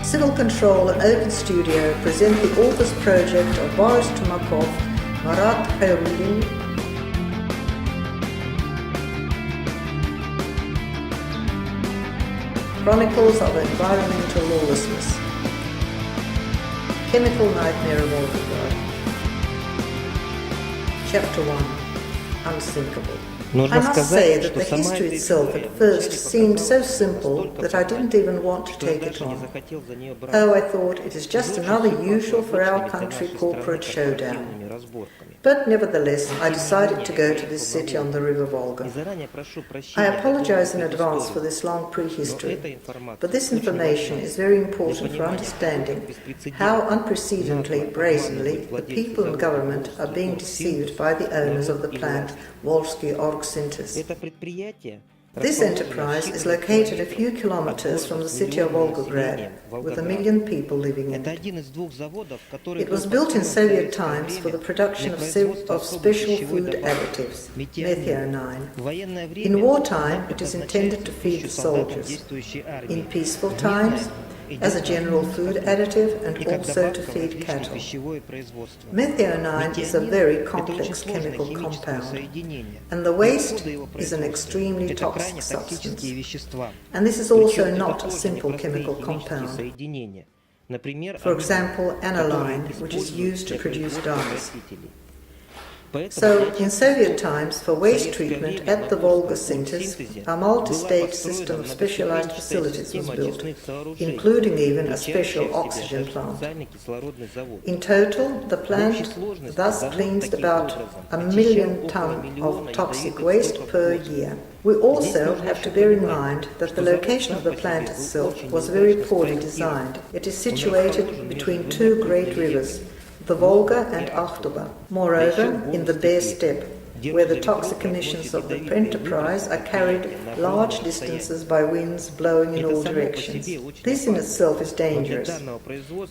Civil Control and Open Studio present the author's project of Boris Tumakov, Marat Khairulin, Chronicles of Environmental Lawlessness. Chemical Nightmare of Volgograd. Chapter 1. Unsinkable. I must say that the history itself at first seemed so simple that I didn't even want to take it on. Oh, I thought, it is just another usual for our country corporate showdown. But nevertheless, I decided to go to this city on the river Volga. I apologize in advance for this long prehistory, but this information is very important for understanding how unprecedentedly, brazenly, the people and government are being deceived by the owners of the plant Volgograd. This enterprise is located a few kilometers from the city of Volgograd, with 1 million people living in it. It was built in Soviet times for the production of special food additives, methionine. In wartime, it is intended to feed the soldiers. In peaceful times, as a general food additive and also to feed cattle. Methionine is a very complex chemical compound, and the waste is an extremely toxic substance. And this is also not a simple chemical compound. For example, aniline, which is used to produce dyes. So, in Soviet times, for waste treatment at the Volga centers, a multi-stage system of specialized facilities was built, including even a special oxygen plant. In total, the plant thus cleansed about 1 million tons of toxic waste per year. We also have to bear in mind that the location of the plant itself was very poorly designed. It is situated between two great rivers, the Volga and Akhtuba. Moreover, in the bare steppe, where the toxic emissions of the enterprise are carried large distances by winds blowing in all directions. This in itself is dangerous,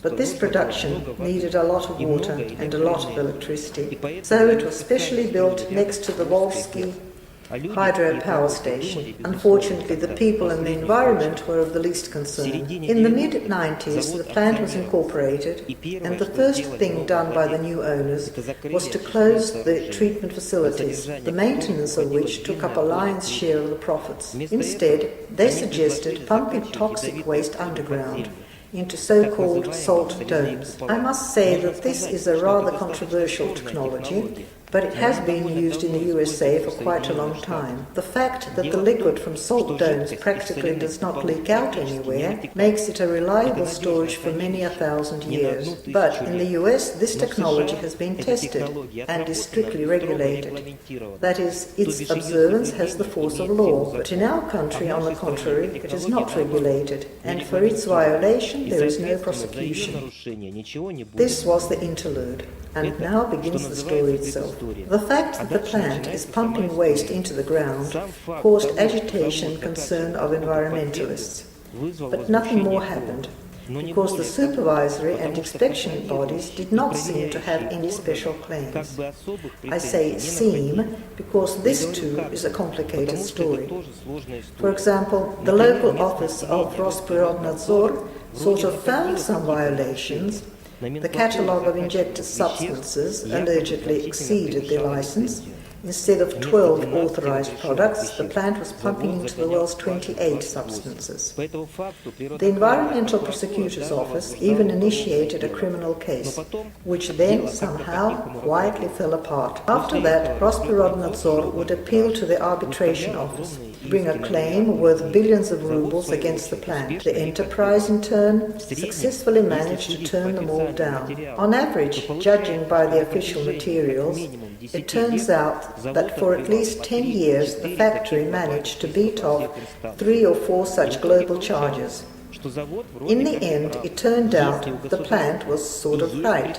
but this production needed a lot of water and a lot of electricity, so it was specially built next to the Volsky hydropower station. Unfortunately, the people and the environment were of the least concern. In the mid-90s, the plant was incorporated, and the first thing done by the new owners was to close the treatment facilities, the maintenance of which took up a lion's share of the profits. Instead, they suggested pumping toxic waste underground into so-called salt domes. I must say that this is a rather controversial technology, but it has been used in the USA for quite a long time. The fact that the liquid from salt domes practically does not leak out anywhere makes it a reliable storage for many 1,000 years. But in the US, this technology has been tested and is strictly regulated. That is, its observance has the force of law. But in our country, on the contrary, it is not regulated, and for its violation there is no prosecution. This was the interlude, and now begins the story itself. The fact that the plant is pumping waste into the ground caused agitation and concern of environmentalists. But nothing more happened, because the supervisory and inspection bodies did not seem to have any special claims. I say seem because this too is a complicated story. For example, the local office of Rosprirodnadzor sort of found some violations. The catalogue of injected substances allegedly exceeded their license. Instead of 12 authorized products, the plant was pumping into the wells 28 substances. The Environmental Prosecutor's Office even initiated a criminal case, which then somehow quietly fell apart. After that, Rosprirodnadzor would appeal to the Arbitration Office, bring a claim worth billions of rubles against the plant. The enterprise, in turn, successfully managed to turn them all down. On average, judging by the official materials, it turns out that for at least 10 years the factory managed to beat off 3 or 4 such global charges. In the end, it turned out the plant was sort of right.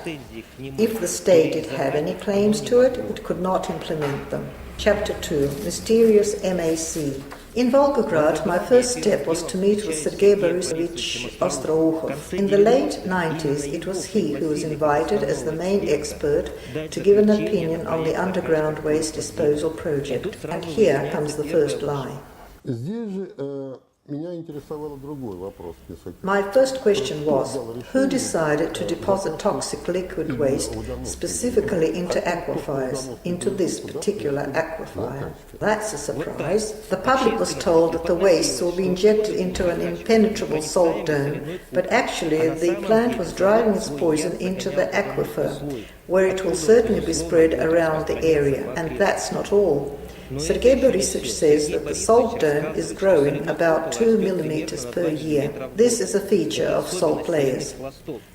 If the state did have any claims to it, it could not implement them. Chapter 2. Mysterious MAC. In Volgograd, my first step was to meet with Sergei Borisovich Ostroukhov. In the late 90s, it was he who was invited as the main expert to give an opinion on the underground waste disposal project. And here comes the first lie. My first question was, who decided to deposit toxic liquid waste specifically into aquifers, into this particular aquifer? That's a surprise. The public was told that the waste will be injected into an impenetrable salt dome, but actually the plant was driving its poison into the aquifer, where it will certainly be spread around the area. And that's not all. Sergei Borisovich says that the salt dome is growing about 2 millimeters per year. This is a feature of salt layers.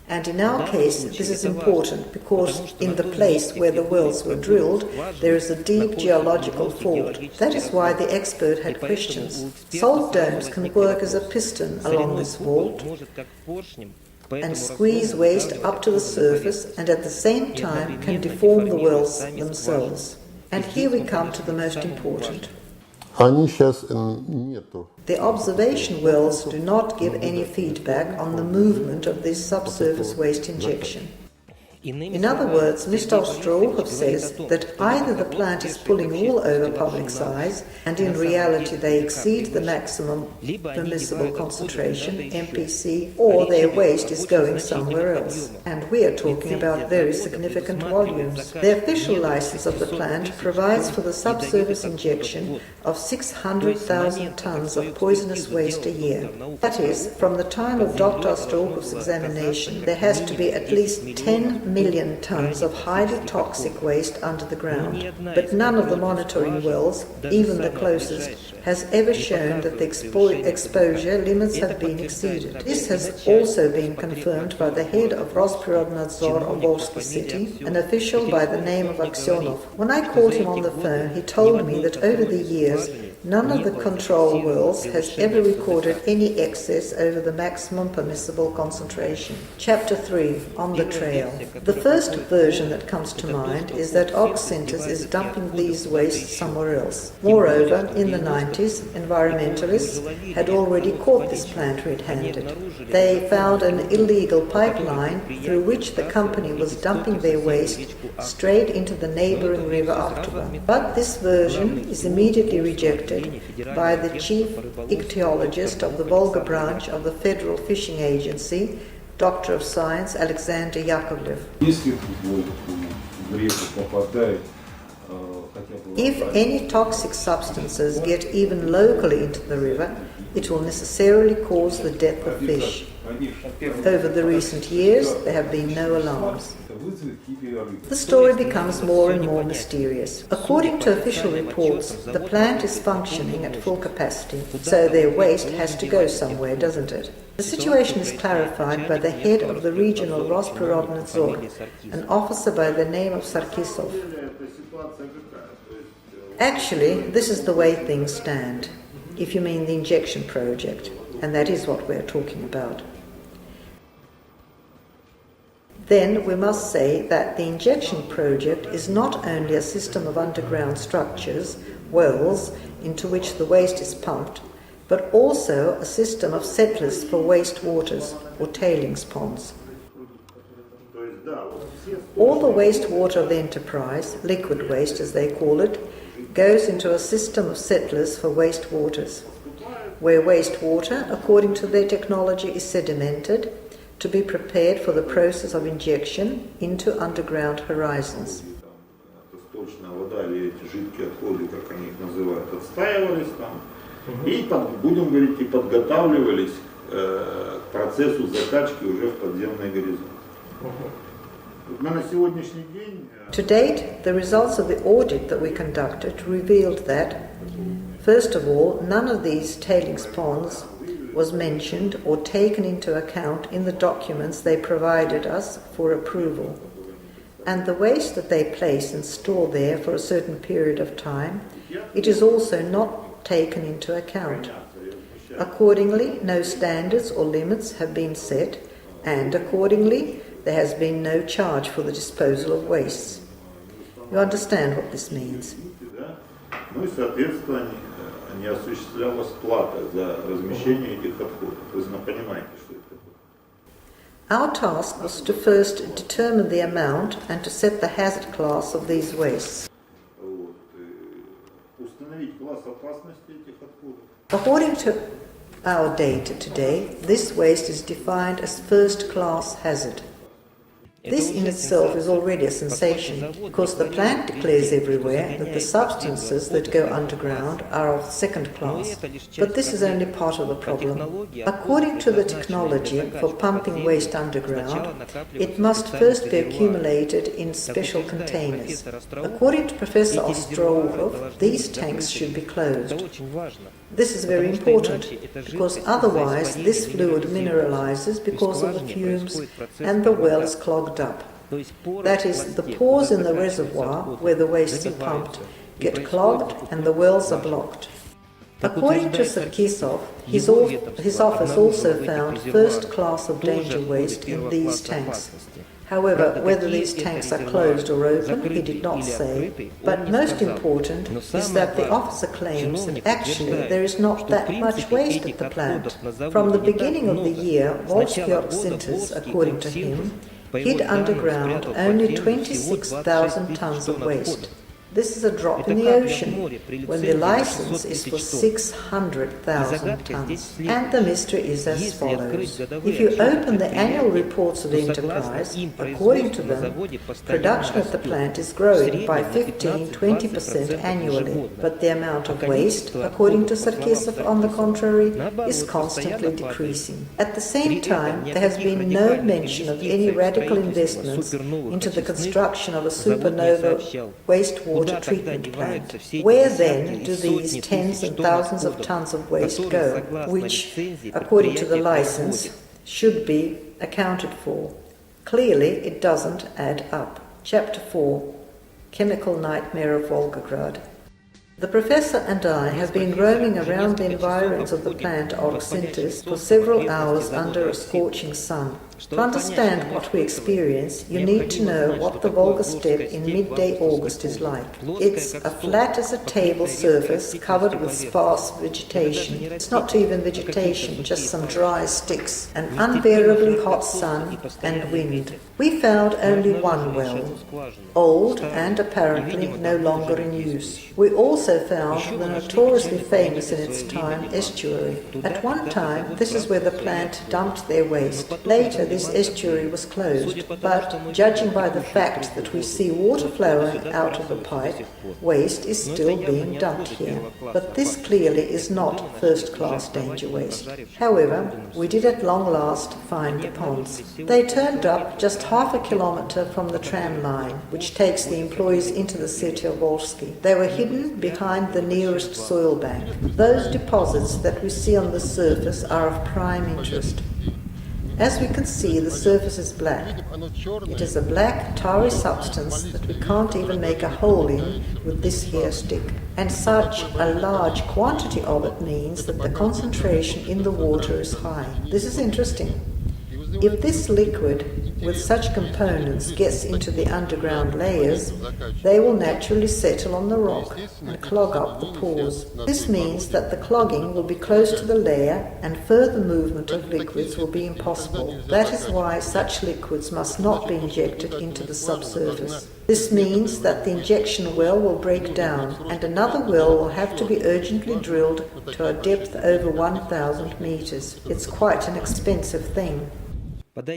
And in our case, this is important because in the place where the wells were drilled, there is a deep geological fault. That is why the expert had questions. Salt domes can work as a piston along this fault and squeeze waste up to the surface, and at the same time can deform the wells themselves. And here we come to the most important. The observation wells do not give any feedback on the movement of this subsurface waste injection. In other words, Mr. Ostroukov says that either the plant is pulling all over public's eyes, and in reality they exceed the maximum permissible concentration, MPC, or their waste is going somewhere else. And we are talking about very significant volumes. The official license of the plant provides for the subsurface injection of 600,000 tons of poisonous waste a year. That is, from the time of Dr. Ostroukov's examination, there has to be at least 10 million tons of highly toxic waste under the ground. But none of the monitoring wells, even the closest, has ever shown that the exposure limits have been exceeded. This has also been confirmed by the head of Rospirodnadzor of Volsky City, an official by the name of Aksionov. When I called him on the phone, he told me that over the years, none of the control wells has ever recorded any excess over the maximum permissible concentration. Chapter 3, On the Trail. The first version that comes to mind is that Oxcentis is dumping these wastes somewhere else. Moreover, in the 90s, environmentalists had already caught this plant red-handed. They found an illegal pipeline through which the company was dumping their waste straight into the neighboring river Aktova. But this version is immediately rejected by the chief ichthyologist of the Volga branch of the Federal Fishing Agency, Doctor of Science Alexander Yakovlev. If any toxic substances get even locally into the river, it will necessarily cause the death of fish. Over the recent years, there have been no alarms. The story becomes more and more mysterious. According to official reports, the plant is functioning at full capacity, so their waste has to go somewhere, doesn't it? The situation is clarified by the head of the regional Rospirodnadzor, an officer by the name of Sarkisov. Actually, this is the way things stand, if you mean the injection project, and that is what we're talking about. Then we must say that the injection project is not only a system of underground structures, wells, into which the waste is pumped, but also a system of settlers for wastewaters or tailings ponds. All the wastewater of the enterprise, liquid waste as they call it, goes into a system of settlers for wastewaters, where wastewater, according to their technology, is sedimented to be prepared for the process of injection into underground horizons. И, будем говорить, и подготавливались к процессу закачки уже в подземный горизонт. На сегодняшний день... To date, the results of the audit that we conducted revealed that, first of all, none of these tailings ponds was mentioned or taken into account in the documents they provided us for approval. And the waste that they place and store there for a certain period of time, it is also not taken into account. Accordingly, no standards or limits have been set, and accordingly, there has been no charge for the disposal of wastes. You understand what this means? Не осуществлялась плата за размещение этих отходов. Вы понимаете, что это такое? Our task was to first determine the amount and to set the hazard class of these wastes. Установить класс опасности этих отходов. According to our data today, this waste is defined as first-class hazard. This in itself is already a sensation, because the plant declares everywhere that the substances that go underground are of second class. But this is only part of the problem. According to the technology for pumping waste underground, it must first be accumulated in special containers. According to Professor Ostrovov, these tanks should be closed. This is very important, because otherwise this fluid mineralizes because of the fumes and the well is clogged up. That is, the pores in the reservoir where the wastes are pumped get clogged and the wells are blocked. According to Sarkisov, his office also found first class of danger waste in these tanks. However, whether these tanks are closed or open, he did not say. But most important is that the officer claims that actually there is not that much waste at the plant. From the beginning of the year, Volgograd Synthos, according to him, hid underground only 26,000 tons of waste. This is a drop in the ocean, when the license is for 600,000 tons. And the mystery is as follows. If you open the annual reports of the enterprise, according to them, production at the plant is growing by 15–20% annually, but the amount of waste, according to Sarkisov, on the contrary, is constantly decreasing. At the same time, there has been no mention of any radical investments into the construction of a supernova wastewater treatment plant. Where then do these tens and thousands of tons of waste go, which, according to the license, should be accounted for? Clearly, it doesn't add up. Chapter 4: Chemical Nightmare of Volgograd. The professor and I have been roaming around the environs of the plant Synthos for several hours under a scorching sun. To understand what we experience, you need to know what the Volga steppe in midday August is like. It's a flat as a table surface covered with sparse vegetation. It's not even vegetation, just some dry sticks, an unbearably hot sun and wind. We found only one well, old and apparently no longer in use. We also found the notoriously famous in its time estuary. At one time, this is where the plant dumped their waste. Later, this estuary was closed, but judging by the fact that we see water flowing out of the pipe, waste is still being dumped here. But this clearly is not first-class danger waste. However, we did at long last find the ponds. They turned up just half a kilometer from the tram line, which takes the employees into the city of Volsky. They were hidden behind the nearest soil bank. Those deposits that we see on the surface are of prime interest. As we can see, the surface is black. It is a black, tarry substance that we can't even make a hole in with this hair stick. And such a large quantity of it means that the concentration in the water is high. This is interesting. If this liquid with such components gets into the underground layers, they will naturally settle on the rock and clog up the pores. This means that the clogging will be close to the layer and further movement of liquids will be impossible. That is why such liquids must not be injected into the subsurface. This means that the injection well will break down and another well will have to be urgently drilled to a depth over 1,000 meters. It's quite an expensive thing.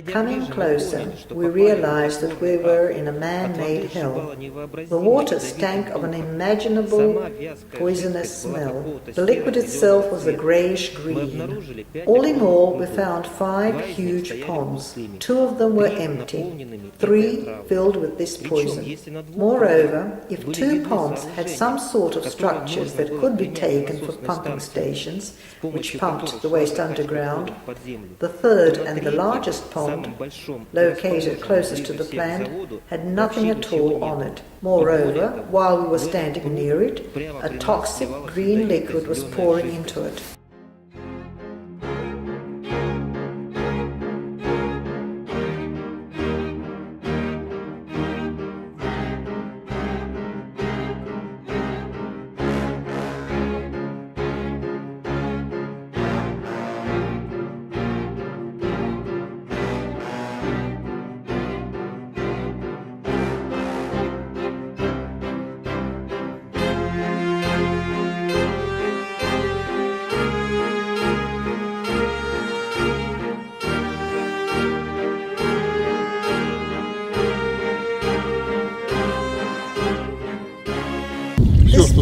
Coming closer, we realized that we were in a man-made hell. The water stank of an unimaginable poisonous smell. The liquid itself was a greyish-green. All in all, we found 5 huge ponds. 2 of them were empty, 3 filled with this poison. Moreover, if 2 ponds had some sort of structures that could be taken for pumping stations, which pumped the waste underground, the third and the largest pond, located closest to the plant, had nothing at all on it. Moreover, while we were standing near it, a toxic green liquid was pouring into it.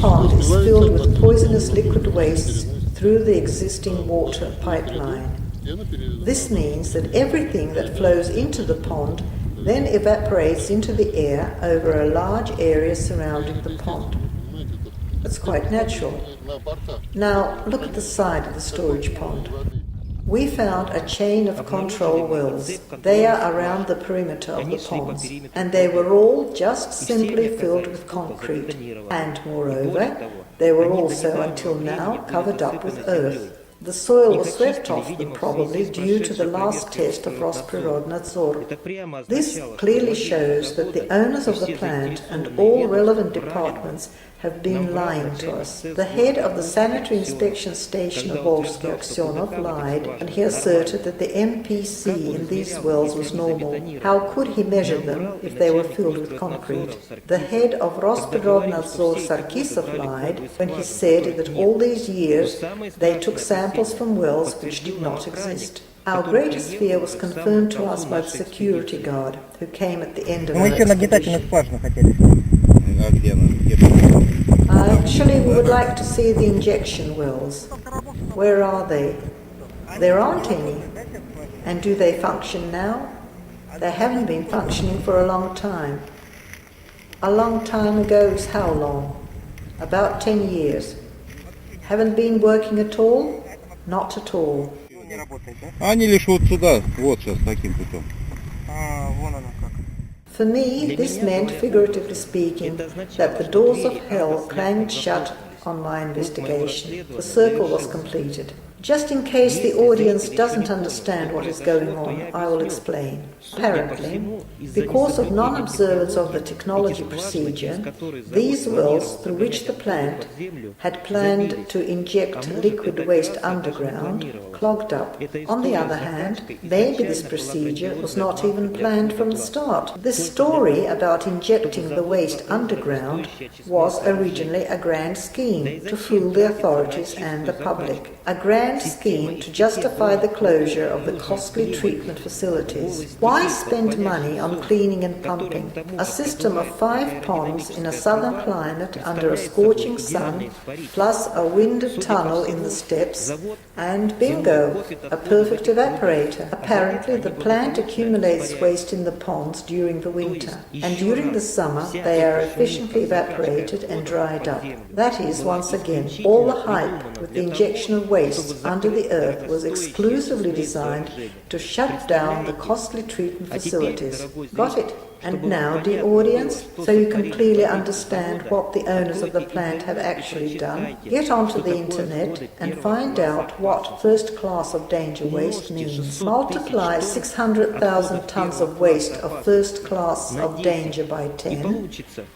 pond is filled with poisonous liquid waste through the existing water pipeline. This means that everything that flows into the pond then evaporates into the air over a large area surrounding the pond. It's quite natural. Now look at the side of the storage pond. We found a chain of control wells. They are around the perimeter of the ponds, and they were all just simply filled with concrete. And moreover, they were also, until now, covered up with earth. The soil was swept off them probably due to the last test of Rosprirodnadzor. This clearly shows that the owners of the plant and all relevant departments have been lying to us. The head of the sanitary inspection station of Volsky, Aksionov, lied, and he asserted that the MPC in these wells was normal. How could he measure them if they were filled with concrete? The head of Rosprirodnadzor, Sarkisov, lied when he said that all these years they took samples from wells which did not exist. Our greatest fear was confirmed to us by the security guard who came at the end of our expedition. Actually, we would like to see the injection wells. Where are they? There aren't any. And do they function now? They haven't been functioning for a long time. A long time ago is how long? About 10 years. Haven't been working at all? Not at all. Они лишь вот сюда, вот сейчас таким путем. For me, this meant, figuratively speaking, that the doors of hell clanged shut on my investigation. The circle was completed. Just in case the audience doesn't understand what is going on, I will explain. Apparently, because of non-observance of the technology procedure, these wells through which the plant had planned to inject liquid waste underground clogged up. On the other hand, maybe this procedure was not even planned from the start. This story about injecting the waste underground was originally a grand scheme to fool the authorities and the public. A grand scheme to justify the closure of the costly treatment facilities. Why spend money on cleaning and pumping? A system of 5 ponds in a southern climate under a scorching sun, plus a winded tunnel in the steppes, and bingo, a perfect evaporator. Apparently the plant accumulates waste in the ponds during the winter, and during the summer they are efficiently evaporated and dried up. That is, once again, all the hype with the injection of waste under the earth was exclusively designed to shut down the costly treatment facilities. Got it? And now, dear audience, so you can clearly understand what the owners of the plant have actually done, get onto the internet and find out what first class of danger waste means. Multiply 600,000 tons of waste of first class of danger by 10,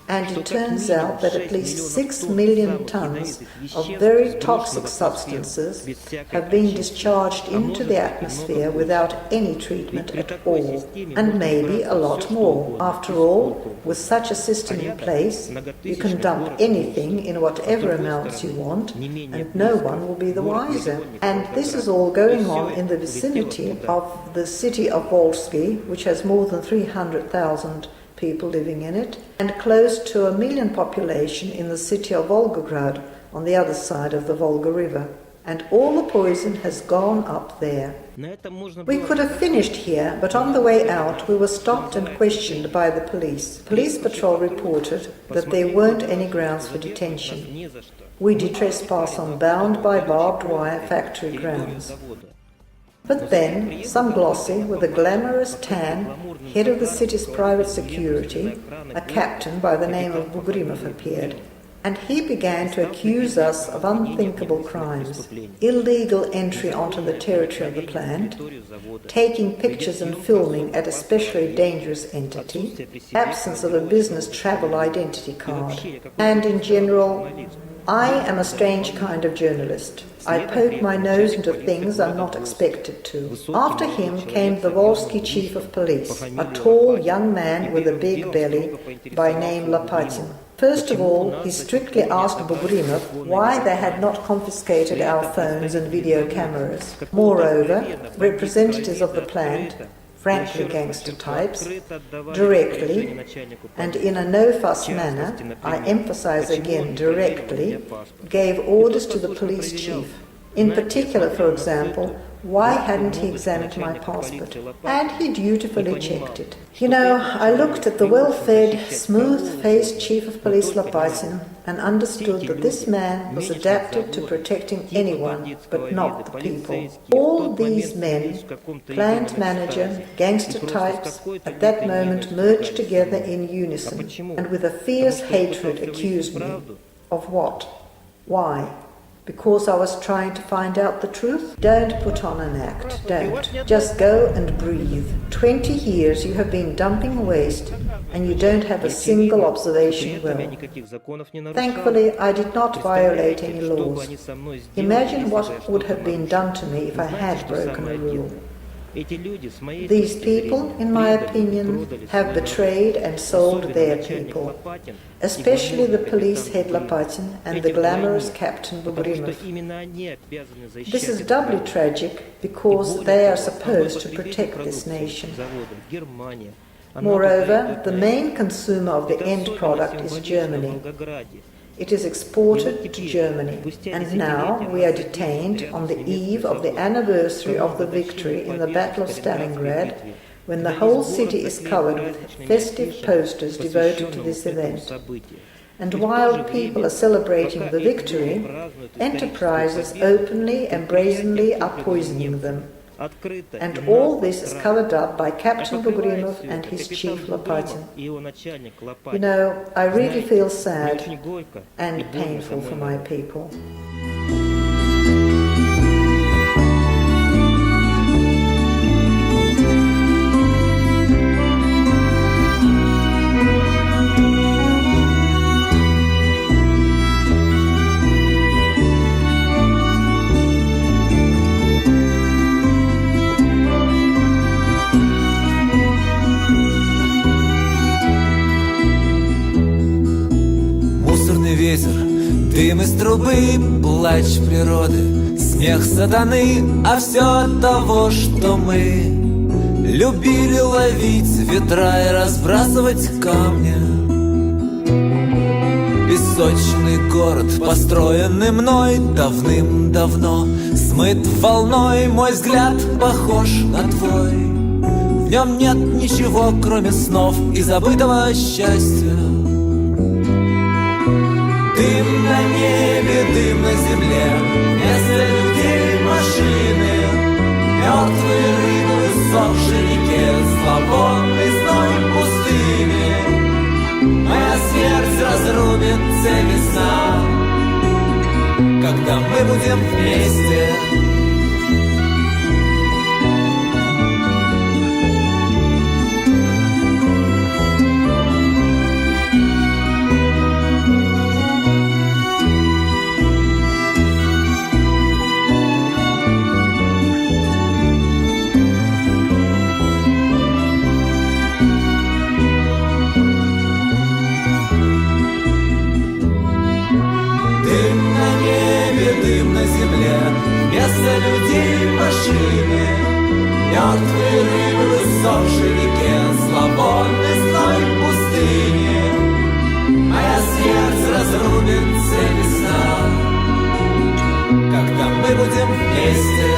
and it turns out that at least 6 million tons of very toxic substances have been discharged into the atmosphere without any treatment at all, and maybe a lot more. After all, with such a system in place, you can dump anything in whatever amounts you want, and no one will be the wiser. And this is all going on in the vicinity of the city of Volsky, which has more than 300,000 people living in it, and close to 1 million population in the city of Volgograd, on the other side of the Volga River. And all the poison has gone up there. We could have finished here, but on the way out we were stopped and questioned by the police. Police patrol reported that there weren't any grounds for detention. We did trespass on bound by barbed wire factory grounds. But then, some glossy, with a glamorous tan, head of the city's private security, a captain by the name of Bugrimov, appeared. And he began to accuse us of unthinkable crimes: illegal entry onto the territory of the plant, taking pictures and filming at a specially dangerous entity, absence of a business travel identity card, and in general, I am a strange kind of journalist. I poke my nose into things I'm not expected to. After him came the Volsky chief of police, a tall young man with a big belly by name Lapatin. First of all, he strictly asked Bugrimov why they had not confiscated our phones and video cameras. Moreover, representatives of the plant frankly gangster types, directly, and in a no-fuss manner, I emphasize again directly, gave orders to the police chief. In particular, for example, why hadn't he examined my passport? And he dutifully checked it. You know, I looked at the well-fed, smooth-faced chief of police Lopatyn and understood that this man was adapted to protecting anyone, but not the people. All these men, plant manager, gangster types, at that moment merged together in unison, and with a fierce hatred accused me. Of what? Why? Because I was trying to find out the truth? Don't put on an act, don't. Just go and breathe. 20 years you have been dumping waste and you don't have a single observation well. Thankfully, I did not violate any laws. Imagine what would have been done to me if I had broken a rule. These people, in my opinion, have betrayed and sold their people, especially the police head Lopatyn and the glamorous Captain Volgograd. This is doubly tragic because they are supposed to protect this nation. Moreover, the main consumer of the end product is Germany. It is exported to Germany, and now we are detained on the eve of the anniversary of the victory in the Battle of Stalingrad, when the whole city is covered with festive posters devoted to this event. And while people are celebrating the victory, enterprises openly and brazenly are poisoning them. And all this is covered up by Captain Volgograd and his chief Lopatyn. You know, I really feel sad and painful for my people. Ветер, дым из трубы, плач природы, смех сатаны, а все от того, что мы любили ловить ветра и разбрасывать камни. Песочный город, построенный мной давным-давно, смыт волной, мой взгляд похож на твой. В нем нет ничего, кроме снов и забытого счастья. Дым на небе, дым на земле, вместо людей машины, мертвые рыбы в сохшей реке, зловонный зной пустыни. Моя смерть разрубит цепи сна, когда мы будем вместе. Дым на земле, вместо людей машины, мертвые рыбы в иссохшей реке, зловонный зной пустыни. Моя смерть разрубит цепи сна, когда мы будем вместе.